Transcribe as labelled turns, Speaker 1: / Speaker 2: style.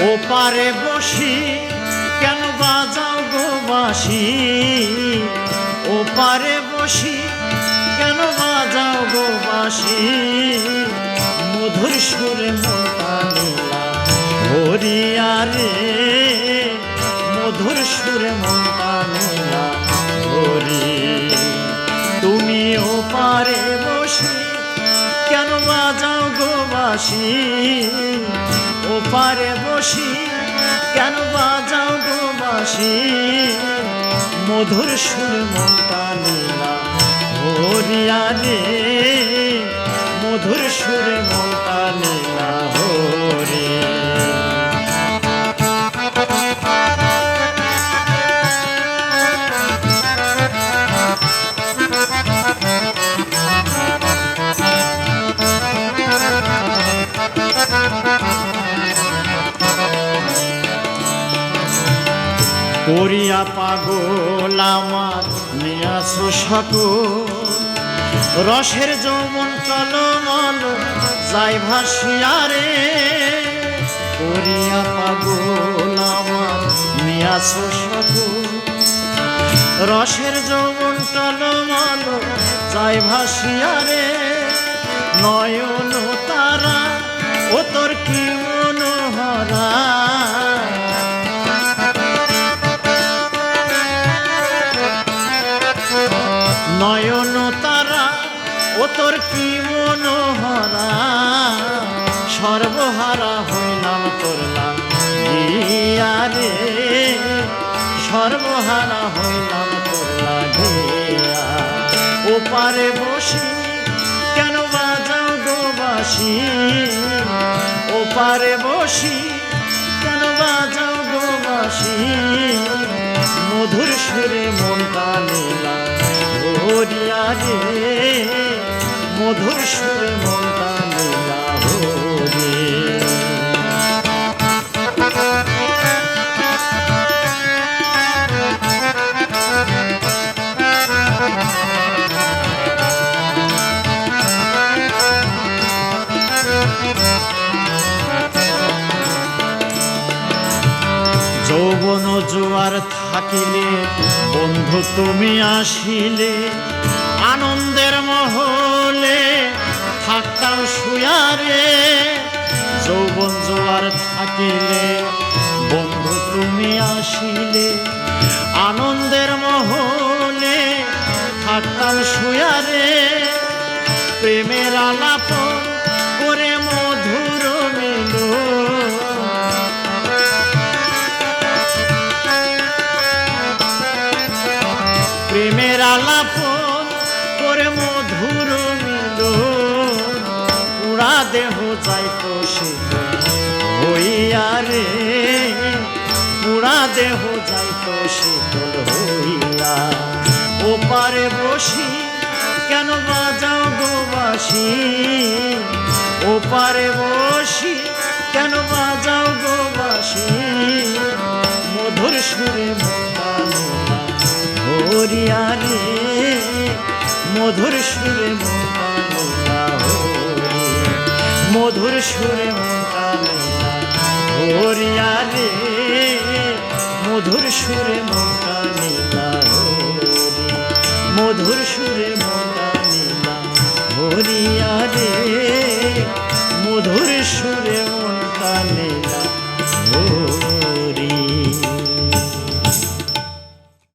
Speaker 1: ওপারে বসি কেন বাজাও গো বাঁশি, ওপারে বসি কেন বাজাও গো বাঁশি, মধুর সুরে মনটা নিলা হরিয়া রে, মধুর সুরে মনটা নিলা হরি। তুমি ওপারে বসি কেন বাজাও গো বাঁশি, ওপারে বসি কেন বাজাও গো বাঁশি, মধুর সুর মনটা নিলা হরিয়া রে, মধুর সুরে মনটা নিলা হরি। করিয়া পাগল আমার নিয়াছো সকল, রসের যৌবন টলমল যাই ভাসিয়া রে, করিয়া পাগল আমার নিয়াছো সকল, রসের যৌবন টলমল যাই ভাসিয়া রে, নয়ন তারা ও তোর কি মনোহরা, নয়ন তারা ও তোর কি মনোহরা, সর্বহারা হইলাম তোর লাগিয়া রে, সর্বহারা হইলাম তোর লাগিয়া। ওপারে বসি কেন বাজাও গো বাঁশি, ওপারে বসি কেন বাজাও গো বাঁশি, মধুর সুরে মনটা নিলা হরিয়া রে, মধুর সুরে মনটা নিলা হরি। যৌবন জোয়ার থাকিলে বন্ধু তুমি আসিলে, আনন্দের মহলে থাকতাম শুয়া রে, যৌবন জোয়ার থাকিলে বন্ধু তুমি আসিলে, আনন্দের মহলে থাকতাম শুয়া রে, প্রেমের আলাপন করে মধুর মিলন, প্রেমের আলাপন করে মধুর মিলন, পুরা দেহ যাইতো শীতল হইয়া রে, পুরা দেহ যাইতো শীতল হইয়া। ওপারে বসি কেন বাজাও গো বাঁশি, ওপারে বসি কেন বাজাও গো বাঁশি, মধুর সুরে মনটা নিলা হরিয়া রে, মধুর সুরে মনটা নিলা হরি, মধুর সুরে মনটা নিলা হরিয়া রে, মধুর সুরে মনটা নিলা হরি, মধুর সুরে মনটা নিলা হরিয়া রে, মধুর সুরে মনটা নিলা